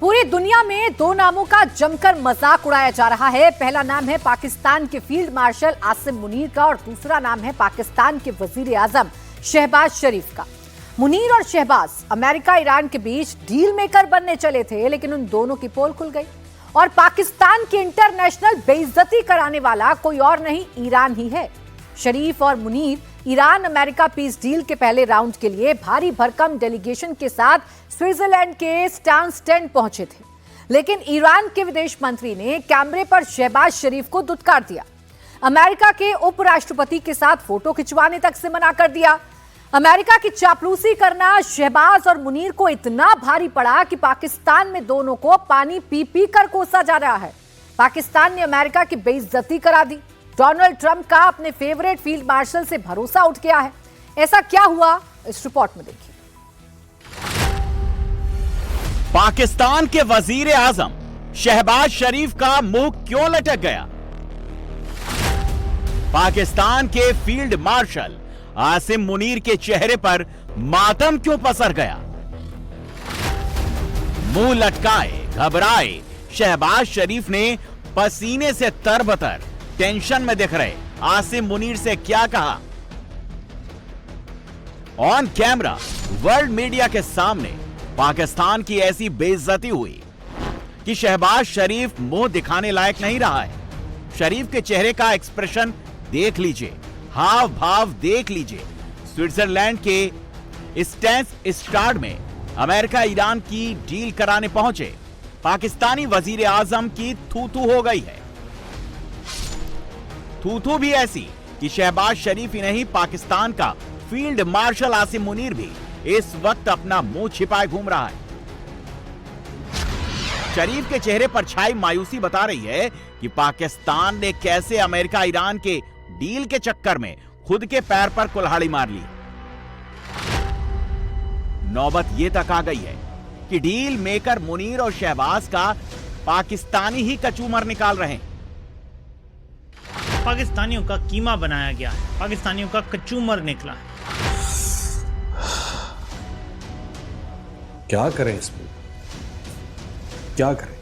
पूरी दुनिया में दो नामों का जमकर मजाक उड़ाया जा रहा है। पहला नाम है पाकिस्तान के फील्ड मार्शल आसिम मुनीर का और दूसरा नाम है पाकिस्तान के वजीर आजम शहबाज शरीफ का। मुनीर और शहबाज अमेरिका ईरान के बीच डील मेकर बनने चले थे, लेकिन उन दोनों की पोल खुल गई और पाकिस्तान की इंटरनेशनल बेइज्जती कराने वाला कोई और नहीं, ईरान ही है। शरीफ और Munir Iran America peace deal के पहले राउंड के लिए भारी भरकम डेलीगेशन के साथ स्विट्जरलैंड के स्टांस्टेड पहुंचे थे, लेकिन ईरान के विदेश मंत्री ने कैमरे पर शहबाज शरीफ को दुत्कार दिया। अमेरिका के उपराष्ट्रपति के साथ फोटो खिंचवाने तक से मना कर दिया। अमेरिका की चापलूसी करना शहबाज और मुनीर को इतना भारी पड़ा कि पाकिस्तान में दोनों को पानी पी पी कर कोसा जा रहा है। पाकिस्तान ने अमेरिका की बेइज्जती करा दी। डोनाल्ड ट्रंप का अपने फेवरेट फील्ड मार्शल से भरोसा उठ गया है। ऐसा क्या हुआ, इस रिपोर्ट में देखिए। पाकिस्तान के वजीर आजम शहबाज शरीफ का मुंह क्यों लटक गया? पाकिस्तान के फील्ड मार्शल आसिम मुनीर के चेहरे पर मातम क्यों पसर गया? मुंह लटकाए घबराए शहबाज शरीफ ने पसीने से तरबतर टेंशन में दिख रहे आसिम मुनीर से क्या कहा? ऑन कैमरा वर्ल्ड मीडिया के सामने पाकिस्तान की ऐसी बेइज्जती हुई कि शहबाज शरीफ मुंह दिखाने लायक नहीं रहा है। शरीफ के चेहरे का एक्सप्रेशन देख लीजिए, हाव भाव देख लीजिए। स्विट्जरलैंड के स्टांस्टेड में अमेरिका ईरान की डील कराने पहुंचे पाकिस्तानी वजीर आजम की थू-थू हो गई है। थू-थू भी ऐसी कि शहबाज शरीफ ही नहीं, पाकिस्तान का फील्ड मार्शल आसिम मुनीर भी इस वक्त अपना मुंह छिपाए घूम रहा है। शरीफ के चेहरे पर छाई मायूसी बता रही है कि पाकिस्तान ने कैसे अमेरिका ईरान के डील के चक्कर में खुद के पैर पर कुल्हाड़ी मार ली। नौबत यह तक आ गई है कि डील मेकर मुनीर और शहबाज का पाकिस्तानी ही कचूमर निकाल रहे हैं। पाकिस्तानियों का कीमा बनाया गया है, पाकिस्तानियों का कचूमर निकला है। क्या करें इसमें, क्या करें?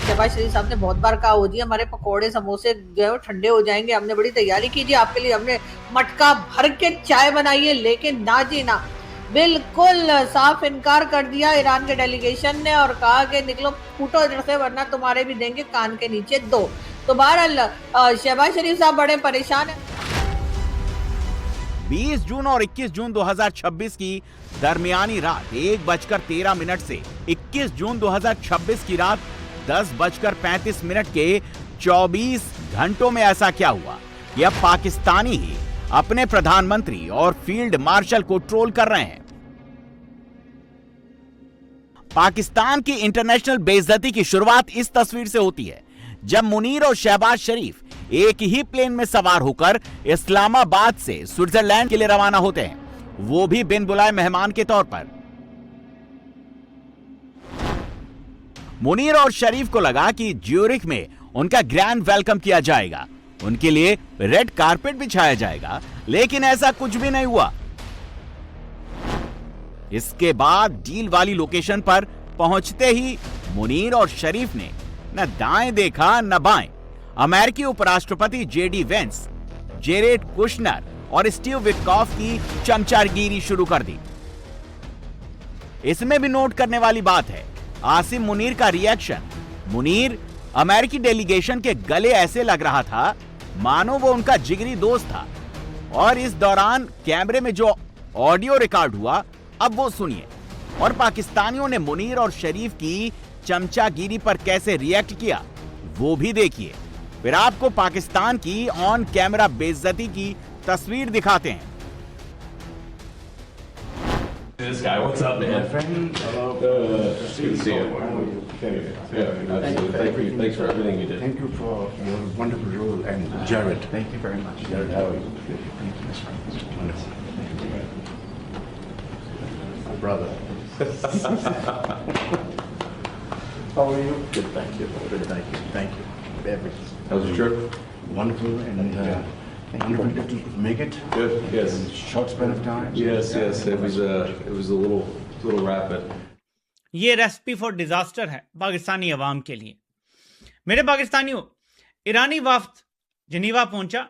शहबाज शरीफ साहब ने बहुत बार कहा हो जी हमारे पकोड़े समोसे जो है ठंडे हो जाएंगे, हमने बड़ी तैयारी की जी आपके लिए, हमने मटका भर के चाय बनाई है, लेकिन ना जी ना, बिल्कुल साफ इनकार कर दिया ईरान के डेलीगेशन ने और कहा कि निकलो फूटो इधर से वरना तुम्हारे भी देंगे कान के नीचे दो। तो बहरहाल शहबाज शरीफ साहब बड़े परेशान हैं। 20 जून और 21 जून 2026 की दरमियानी रात 1:13 से 21 जून 2026 की रात 10:35 के 24 घंटों में ऐसा क्या हुआ कि अब पाकिस्तानी ही अपने प्रधानमंत्री और फील्ड मार्शल को ट्रोल कर रहे हैं। पाकिस्तान की इंटरनेशनल बेइज्जती की शुरुआत इस तस्वीर से होती है जब मुनीर और शहबाज शरीफ एक ही प्लेन में सवार होकर इस्लामाबाद से स्विट्जरलैंड के लिए रवाना होते हैं, वो भी बिन बुलाए मेहमान के तौर पर। मुनीर और शरीफ को लगा कि ज्यूरिख में उनका ग्रैंड वेलकम किया जाएगा, उनके लिए रेड कारपेट बिछाया जाएगा, लेकिन ऐसा कुछ भी नहीं हुआ। इसके बाद डील वाली लोकेशन पर पहुंचते ही मुनीर और शरीफ ने न दाएं देखा न बाएं। अमेरिकी उपराष्ट्रपति जेडी वेंस, जेरेड कुशनर और स्टीव विटकॉफ की चमचागिरी शुरू कर दी। इसमें भी नोट करने वाली बात है आसिम मुनीर का रिएक्शन। मुनीर अमेरिकी डेलीगेशन के गले ऐसे लग रहा था मानो वो उनका जिगरी दोस्त था, और इस दौरान कैमरे में जो ऑडियो रिकॉर्ड हुआ अब वो सुनिए, और पाकिस्तानियों ने मुनीर और शरीफ की चमचागिरी पर कैसे रिएक्ट किया वो भी देखिए। फिर आपको पाकिस्तान की ऑन कैमरा बेइज्जती की तस्वीर दिखाते हैं। This guy, what's up, man? Hello. Good to see you. Yeah, absolutely. Thanks for everything you did. Thank you for your wonderful role, and Jared. Thank you very much. Jared, how are you? Thank you, Mr. Wonderful. My brother. How are you? Good, thank you. Good, thank you. Thank you. Everything. How was your trip? Wonderful, and wonderful to make it. Good. Yes. In a short span of time. Yes. It was a little rapid. ये recipe for disaster है पाकिस्तानी अवाम के लिए। मेरे पाकिस्तानियों, ईरानी वफ्द Geneva पहुंचा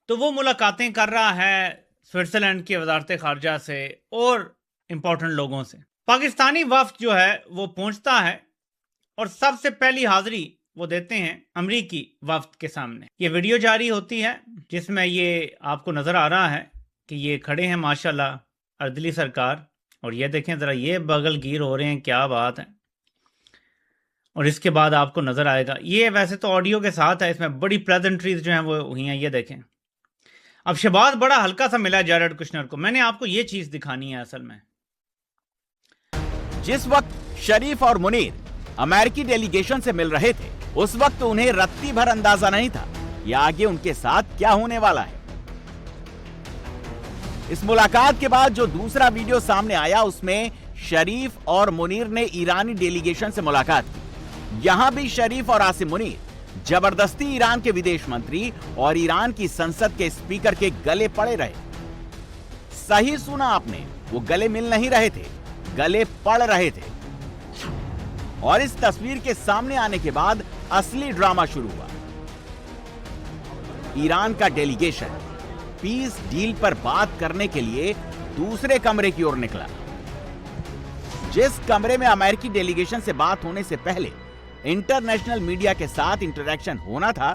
तो वो मुलाकातें कर रहा है स्विट्जरलैंड की वजारत खारजा से और इम्पोर्टेंट लोगों से। पाकिस्तानी वफ्द जो है वो पहुंचता है और सबसे पहली हाजिरी वो देते हैं अमरीकी वफ्द के सामने। ये वीडियो जारी होती है जिसमें ये आपको नजर आ रहा है कि ये खड़े हैं माशाल्लाह अर्दली सरकार, और ये देखें ज़रा, ये बगल गिर हो रहे हैं, क्या बात है। और इसके बाद आपको नजर आएगा, ये वैसे तो ऑडियो के साथ है, इसमें बड़ी प्रेजेंट्रीज जो हैं वो हुई हैं, ये देखें। अब शहबाज बड़ा हल्का सा मिला जैरेड कुशनर को, मैंने आपको ये चीज दिखानी है असल में। जिस वक्त शरीफ और मुनीर अमेरिकी डेलीगेशन से मिल रहे थे, उस वक्त उन्हें रत्ती भर अंदाजा नहीं था कि आगे उनके साथ क्या होने वाला है। इस मुलाकात के बाद जो दूसरा वीडियो सामने आया, उसमें शरीफ और मुनीर ने ईरानी डेलीगेशन से मुलाकात की। यहां भी शरीफ और आसिम मुनीर जबरदस्ती ईरान के विदेश मंत्री और ईरान की संसद के स्पीकर के गले पड़े रहे। सही सुना आपने, वो गले मिल नहीं रहे थे, गले पड़ रहे थे। और इस तस्वीर के सामने आने के बाद असली ड्रामा शुरू हुआ। ईरान का डेलीगेशन पीस डील पर बात करने के लिए दूसरे कमरे की ओर निकला। जिस कमरे में अमेरिकी डेलीगेशन से बात होने से पहले इंटरनेशनल मीडिया के साथ इंटरेक्शन होना था,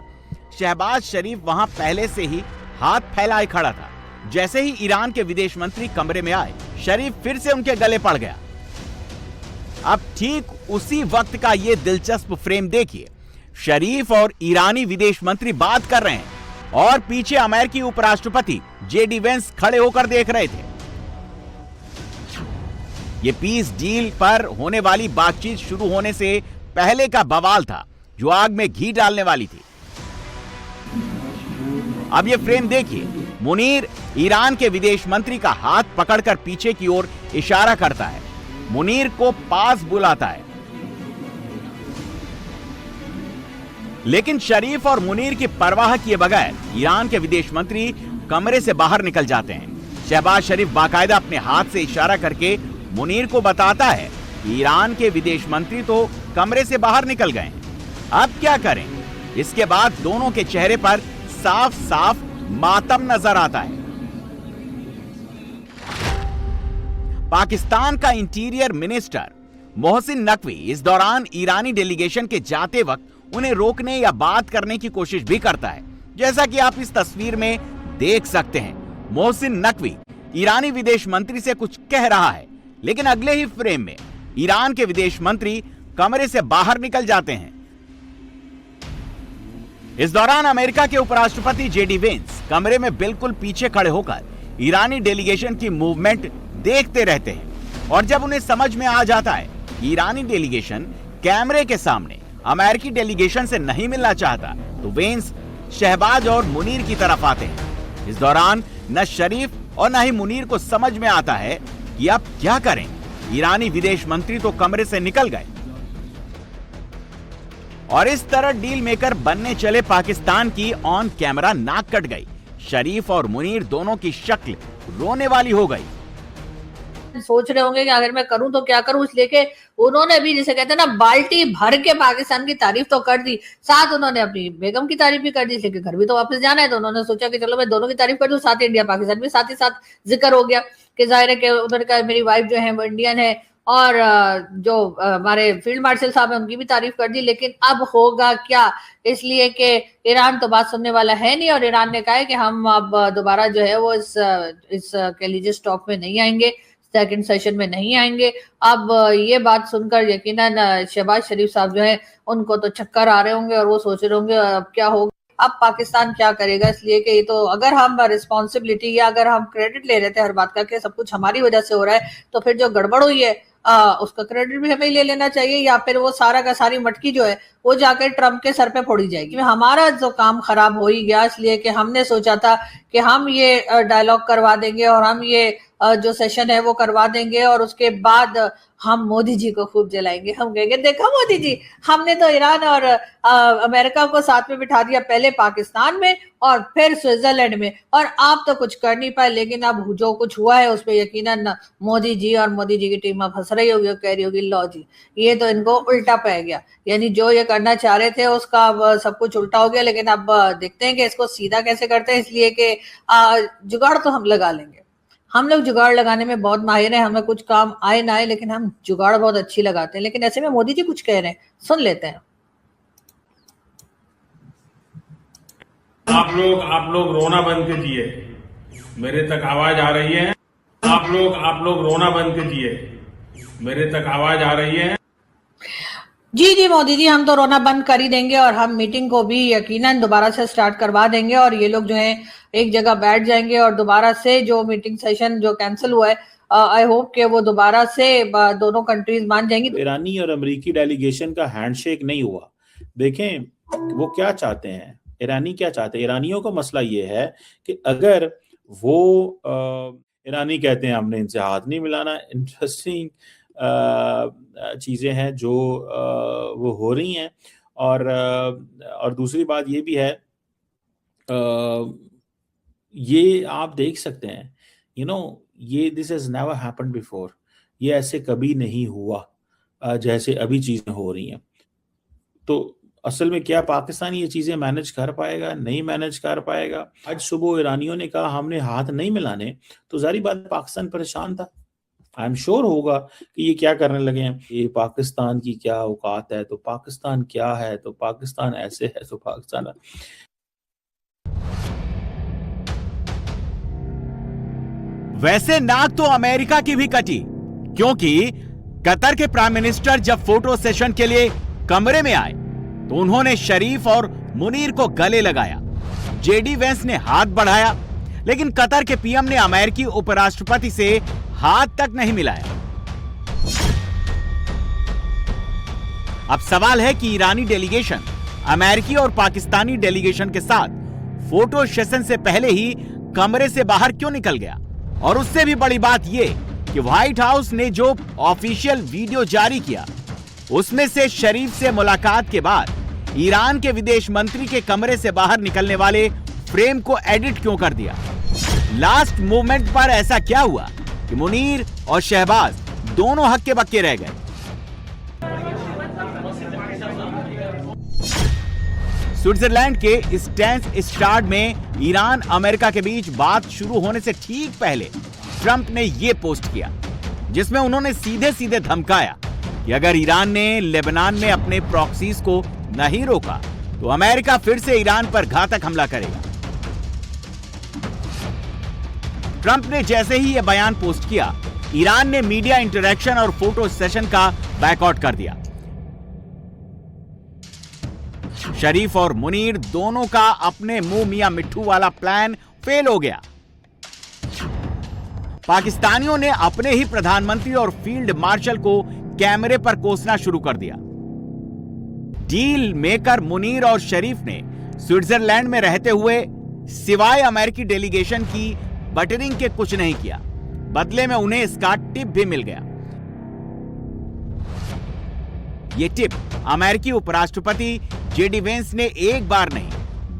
शहबाज शरीफ वहां पहले से ही हाथ फैलाए खड़ा था। जैसे ही ईरान के विदेश मंत्री कमरे में आए, शरीफ फिर से उनके गले पड़ गया। अब ठीक उसी वक्त का ये दिलचस्प फ्रेम देखिए। शरीफ और ईरानी विदेश मंत्री बात कर रहे हैं और पीछे अमेरिकी उपराष्ट्रपति जेडी वेंस खड़े होकर देख रहे थे। ये पीस डील पर होने वाली बातचीत शुरू होने से पहले का बवाल था, जो आग में घी डालने वाली थी। अब ये फ्रेम देखिए। मुनीर ईरान के विदेश मंत्री का हाथ पकड़कर पीछे की ओर इशारा करता है, मुनीर को पास बुलाता है। लेकिन शरीफ और मुनीर की परवाह किए बगैर ईरान के विदेश मंत्री कमरे से बाहर निकल जाते हैं। शहबाज शरीफ बाकायदा अपने हाथ से इशारा करके मुनीर को बताता है कि ईरान के विदेश मंत्री तो कमरे से बाहर निकल गए। अब क्या करें? इसके बाद दोनों के चेहरे पर साफ साफ मातम नजर आता है। पाकिस्तान का इंटीरियर मिनिस्टर मोहसिन नकवी इस दौरान ईरानी डेलीगेशन के जाते वक्त उन्हें रोकने या बात करने की कोशिश भी करता है, जैसा कि आप इस तस्वीर में देख सकते हैं। मोहसिन नकवी ईरानी विदेश मंत्री से कुछ कह रहा है, लेकिन अगले ही फ्रेम में ईरान के विदेश मंत्री कमरे से बाहर निकल जाते हैं। इस दौरान अमेरिका के उपराष्ट्रपति जेडी वेंस कमरे में बिल्कुल पीछे खड़े होकर ईरानी डेलीगेशन की मूवमेंट देखते रहते हैं। और जब उन्हें समझ में आ जाता है कि ईरानी डेलीगेशन कैमरे के सामने अमेरिकी डेलीगेशन से नहीं मिलना चाहता, तो वेंस शहबाज और मुनीर की तरफ आते हैं। इस दौरान न शरीफ और न ही मुनीर को समझ में आता है कि अब क्या करें। ईरानी विदेश मंत्री तो कमरे से निकल गए और इस तरह डील मेकर बनने चले पाकिस्तान की ऑन कैमरा नाक कट गई। शरीफ और मुनीर दोनों की शक्ल रोने वाली हो गई। सोच रहे होंगे कि अगर मैं करूं तो क्या करूं, इसलिए कि उन्होंने भी जिसे कहते हैं ना बाल्टी भर के पाकिस्तान की तारीफ तो कर दी, साथ उन्होंने अपनी बेगम की तारीफ भी कर दी, इसलिए घर भी तो वापस जाना है, तो उन्होंने सोचा कि चलो मैं दोनों की तारीफ कर दूं, साथ इंडिया पाकिस्तान भी साथ ही साथ जिक्र हो गया कि जाहिर है कि उन्होंने कहा मेरी वाइफ जो है वो इंडियन है, और जो हमारे फील्ड मार्शल साहब हैं उनकी भी तारीफ कर दी। लेकिन अब होगा क्या, इसलिए कि ईरान तो बात सुनने वाला है नहीं, और ईरान ने कहा है कि हम अब दोबारा जो है वो इस कह लीजिए स्टॉक में नहीं आएंगे, सेकंड सेशन में नहीं आएंगे। अब ये बात सुनकर यकीनन शहबाज शरीफ साहब जो है उनको तो चक्कर आ रहे होंगे और वो सोच रहे होंगे अब क्या होगा, अब पाकिस्तान क्या करेगा। इसलिए कि ये तो अगर हम रिस्पॉन्सिबिलिटी या अगर हम क्रेडिट ले रहे थे हर बात का कि सब कुछ हमारी वजह से हो रहा है, तो फिर जो गड़बड़ हुई है उसका क्रेडिट भी हमें ले लेना चाहिए, या फिर वो सारा का सारी मटकी जो है वो जाकर ट्रम्प के सर पे फोड़ी जाएगी। हमारा जो काम खराब हो ही गया, इसलिए कि हमने सोचा था कि हम ये डायलॉग करवा देंगे और हम ये जो सेशन है वो करवा देंगे और उसके बाद हम मोदी जी को खूब जलाएंगे। हम कहेंगे देखो मोदी जी, हमने तो ईरान और अमेरिका को साथ में बिठा दिया, पहले पाकिस्तान में और फिर स्विट्जरलैंड में, और आप तो कुछ कर नहीं पाए। लेकिन अब जो कुछ हुआ है उस पर यकीनन मोदी जी और मोदी जी की टीम अब हंस रही होगी और कह रही होगी लो जी, ये तो इनको उल्टा पै गया, यानी जो ये करना चाह रहे थे उसका अब सब कुछ उल्टा हो गया। लेकिन अब देखते हैं कि इसको सीधा कैसे करते हैं, इसलिए कि जुगाड़ तो हम लगा लेंगे। हम लोग जुगाड़ लगाने में बहुत माहिर हैं, हमें कुछ काम आए ना आए लेकिन हम जुगाड़ बहुत अच्छी लगाते हैं। लेकिन ऐसे में मोदी जी कुछ कह रहे हैं, सुन लेते हैं। आप लोग रोना बंद कीजिए, मेरे तक आवाज आ रही है। आप लोग रोना बंद कीजिए, मेरे तक आवाज आ रही है। जी जी मोदी जी, हम तो रोना बंद कर ही देंगे और हम मीटिंग को भी यकीनन दोबारा से स्टार्ट करवा देंगे और ये लोग जो है एक जगह बैठ जाएंगे और दोबारा से जो मीटिंग सेशन जो कैंसिल हुआ है, आई होप कि वो दोबारा से दोनों कंट्रीज मान जाएंगी। ईरानी और अमेरिकी डेलीगेशन का हैंडशेक नहीं हुआ। देखें वो क्या चाहते हैं, ईरानी क्या चाहते हैं। ईरानियों का मसला ये है कि अगर वो ईरानी कहते हैं हमने इनसे हाथ नहीं मिलाना। इंटरेस्टिंग चीज़ें हैं जो वो हो रही हैं। और दूसरी बात ये भी है, ये आप देख सकते हैं, ये this has never happened before. ये ऐसे कभी नहीं हुआ जैसे अभी चीज़ें हो रही हैं। तो असल में क्या पाकिस्तान ये चीज़ें मैनेज कर पाएगा, नहीं मैनेज कर पाएगा। आज सुबह ईरानियों ने कहा हमने हाथ नहीं मिलाने, तो जारी बात पाकिस्तान परेशान था। आई एम श्योर होगा कि ये क्या करने लगे हैं, ये पाकिस्तान की क्या औकात है, तो पाकिस्तान क्या है, तो पाकिस्तान ऐसे है, तो पाकिस्तान। वैसे नाक तो अमेरिका की भी कटी, क्योंकि कतर के प्राइम मिनिस्टर जब फोटो सेशन के लिए कमरे में आए तो उन्होंने शरीफ और मुनीर को गले लगाया। जेडी वेंस ने हाथ बढ़ाया, लेकिन कतर के पीएम ने अमेरिकी उपराष्ट्रपति से हाथ तक नहीं मिलाया। अब सवाल है कि ईरानी डेलीगेशन अमेरिकी और पाकिस्तानी डेलीगेशन के साथ फोटो सेशन से पहले ही कमरे से बाहर क्यों निकल गया। और उससे भी बड़ी बात यह कि व्हाइट हाउस ने जो ऑफिशियल वीडियो जारी किया उसमें से शरीफ से मुलाकात के बाद ईरान के विदेश मंत्री के कमरे से बाहर निकलने वाले फ्रेम को एडिट क्यों कर दिया। लास्ट मोमेंट पर ऐसा क्या हुआ कि मुनीर और शहबाज दोनों हक्के बक्के रह गए। स्विट्जरलैंड के स्टैंड में ईरान अमेरिका के बीच बात शुरू होने से ठीक पहले ट्रंप ने यह पोस्ट किया, जिसमें उन्होंने सीधे सीधे धमकाया कि अगर ईरान ने लेबनान में अपने प्रॉक्सीज को नहीं रोका तो अमेरिका फिर से ईरान पर घातक हमला करेगा। ट्रंप ने जैसे ही यह बयान पोस्ट किया, ईरान ने मीडिया इंटरैक्शन और फोटो सेशन का बायकॉट कर दिया। शरीफ और मुनीर दोनों का अपने मुंह मियां मिट्ठू वाला प्लान फेल हो गया। पाकिस्तानियों ने अपने ही प्रधानमंत्री और फील्ड मार्शल को कैमरे पर कोसना शुरू कर दिया। डील मेकर मुनीर और शरीफ ने स्विट्जरलैंड में रहते हुए सिवाय अमेरिकी डेलीगेशन की बटरिंग के कुछ नहीं किया। बदले में उन्हें इसका टिप भी मिल गया। यह टिप अमेरिकी उपराष्ट्रपति जेडी वेंस ने एक बार नहीं,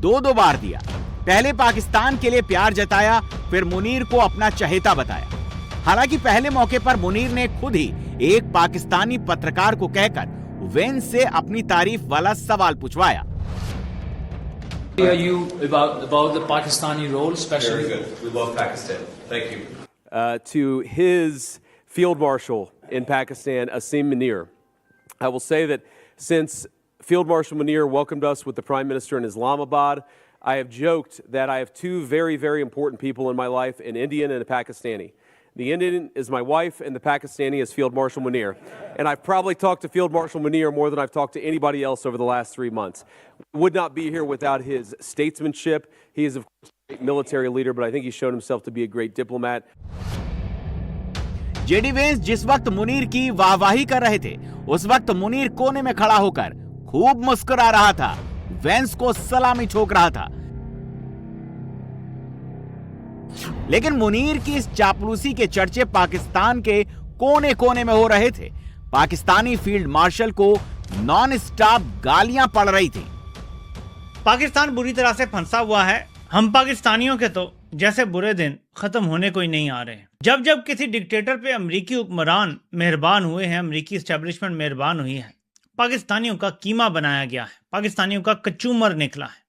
दो बार दिया। पहले पाकिस्तान के लिए प्यार जताया, फिर मुनीर को अपना चहेता बताया। हालांकि पहले मौके पर मुनीर ने खुद ही एक पाकिस्तानी पत्रकार को कहकर वेंस से अपनी तारीफ वाला सवाल पूछवाया। Are you about the Pakistani role, especially? Very good. We love Pakistan. Thank you. To his field marshal in Pakistan, Asim Munir, I will say that since Field Marshal Munir welcomed us with the Prime Minister in Islamabad, I have joked that I have two very, very important people in my life, an Indian and a Pakistani. The Indian is my wife, and the Pakistani is Field Marshal Munir. And I've probably talked to Field Marshal Munir more than I've talked to anybody else over the last 3 months. Would not be here without his statesmanship. He is, of course, a great military leader, but I think he's shown himself to be a great diplomat. JD Vance जिस वक्त मुनीर की वाहवाही कर रहे थे, उस वक्त मुनीर कोने में खड़ा होकर खूब मुस्कुरा रहा था, वेंस को सलामी ठोक रहा था। लेकिन मुनीर की इस चापलूसी के चर्चे पाकिस्तान के कोने कोने में हो रहे थे। पाकिस्तानी फील्ड मार्शल को नॉन स्टॉप गालियां पड़ रही थी। पाकिस्तान बुरी तरह से फंसा हुआ है। हम पाकिस्तानियों के तो जैसे बुरे दिन खत्म होने को ही नहीं आ रहे। जब जब किसी डिक्टेटर पे अमेरिकी हुक्मरान मेहरबान हुए हैं, अमेरिकी एस्टेब्लिशमेंट मेहरबान हुई है, पाकिस्तानियों का कीमा बनाया गया है, पाकिस्तानियों का कचूमर निकला है।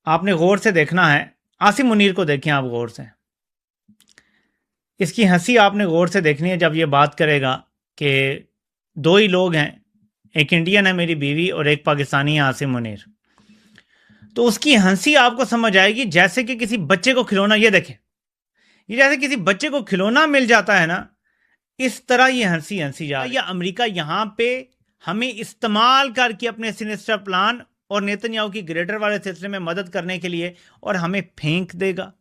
आपने गौर से देखना है, आसिम मुनीर को देखें आप गौर से। इसकी हंसी आपने गौर से देखनी है जब ये बात करेगा कि दो ही लोग हैं, एक इंडियन है मेरी बीवी और एक पाकिस्तानी है आसिम मुनीर। तो उसकी हंसी आपको समझ आएगी जैसे कि किसी बच्चे को खिलौना, ये देखें, ये जैसे किसी बच्चे को खिलौना मिल जाता है ना, इस तरह ये हंसी हंसी जा रही है। अमेरिका यहाँ पे हमें इस्तेमाल करके अपने सिनिस्टर प्लान और नेतन्याहू की ग्रेटर वाले सिलसिले में मदद करने के लिए और हमें फेंक देगा।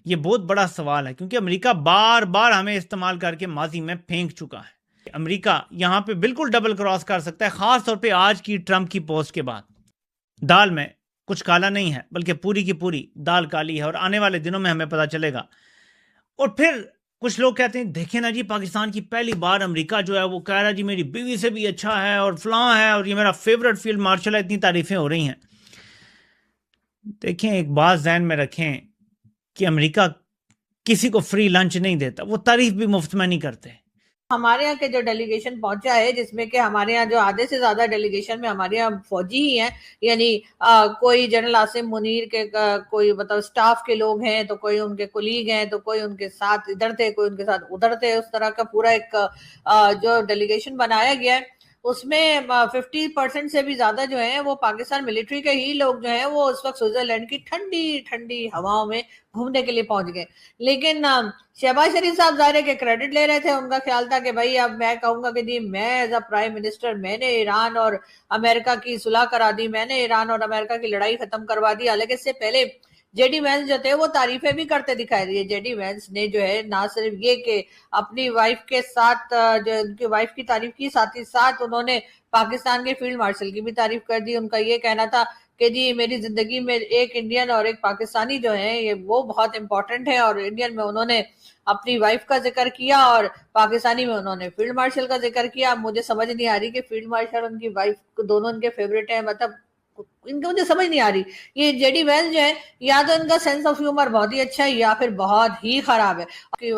ये बहुत बड़ा सवाल है, क्योंकि अमेरिका बार बार हमें इस्तेमाल करके माजी में फेंक चुका है। अमेरिका यहाँ पे बिल्कुल डबल क्रॉस कर सकता है, खास तौर पे आज की ट्रंप की पोस्ट के बाद। दाल में कुछ काला नहीं है, बल्कि पूरी की पूरी दाल काली है, और आने वाले दिनों में हमें पता चलेगा। और फिर कुछ लोग कहते हैं, देखें ना जी, पाकिस्तान की पहली बार अमेरिका जो है वो कह रहा है जी मेरी बीवी से भी अच्छा है और फलां है और ये मेरा फेवरेट फील्ड मार्शल है, इतनी तारीफें हो रही हैं। देखें, एक बात ज़हन में रखें कि अमेरिका किसी को फ्री लंच नहीं देता, वो तारीफ भी मुफ्त में नहीं करते। हमारे यहाँ के जो डेलीगेशन पहुंचा है, जिसमें कि हमारे यहाँ जो आधे से ज्यादा डेलीगेशन में हमारे यहाँ फौजी ही हैं, यानी कोई जनरल आसिम मुनीर के कोई मतलब स्टाफ के लोग हैं, तो कोई उनके कुलीग हैं, तो कोई उनके साथ इधर थे, कोई उनके साथ उधर थे। उस तरह का पूरा एक जो डेलीगेशन बनाया गया है, उसमें 50% से भी ज्यादा जो है वो पाकिस्तान मिलिट्री के ही लोग जो हैं वो उस वक्त स्विट्जरलैंड की ठंडी ठंडी हवाओं में घूमने के लिए पहुंच गए। लेकिन शहबाज शरीफ साहब ज़ाहिर के क्रेडिट ले रहे थे। उनका ख्याल था कि भाई अब मैं कहूंगा कि जी मैं एज अ प्राइम मिनिस्टर मैंने ईरान और अमेरिका की सुलह करा दी, मैंने ईरान और अमेरिका की लड़ाई खत्म करवा दी। हालांकि इससे पहले जेडी वैंस जो थे वो तारीफें भी करते दिखाई दिए। जेडी वैंस ने जो है ना सिर्फ ये कि अपनी वाइफ के साथ जो उनकी वाइफ की तारीफ की, साथ ही साथ उन्होंने पाकिस्तान के फील्ड मार्शल की भी तारीफ कर दी। उनका ये कहना था कि जी मेरी जिंदगी में एक इंडियन और एक पाकिस्तानी जो है ये वो बहुत इंपॉर्टेंट है, और इंडियन में उन्होंने अपनी वाइफ का जिक्र किया और पाकिस्तानी में उन्होंने फील्ड मार्शल का जिक्र किया। मुझे समझ नहीं आ रही कि फील्ड मार्शल उनकी वाइफ दोनों उनके फेवरेट है, मतलब इनका मुझे समझ नहीं आ रही। ये जेडी वैंस जो है, या तो इनका सेंस ऑफ ह्यूमर बहुत ही अच्छा है या फिर बहुत ही खराब है कि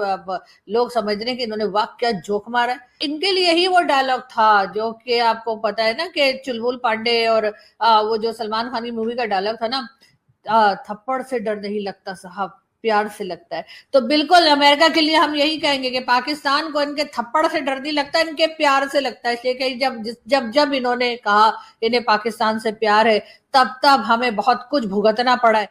लोग समझ रहे हैं कि इन्होंने वाह क्या जोक मारा है। इनके लिए ही वो डायलॉग था जो कि आपको पता है ना कि चुलबुल पांडे और वो जो सलमान खान की मूवी का डायलॉग था ना, थप्पड़ से डर नहीं लगता साहब, प्यार से लगता है। तो बिल्कुल अमेरिका के लिए हम यही कहेंगे कि पाकिस्तान को इनके थप्पड़ से डर नहीं लगता, इनके प्यार से लगता है। इसलिए कि जब जब इन्होंने कहा इन्हें पाकिस्तान से प्यार है, तब हमें बहुत कुछ भुगतना पड़ा है।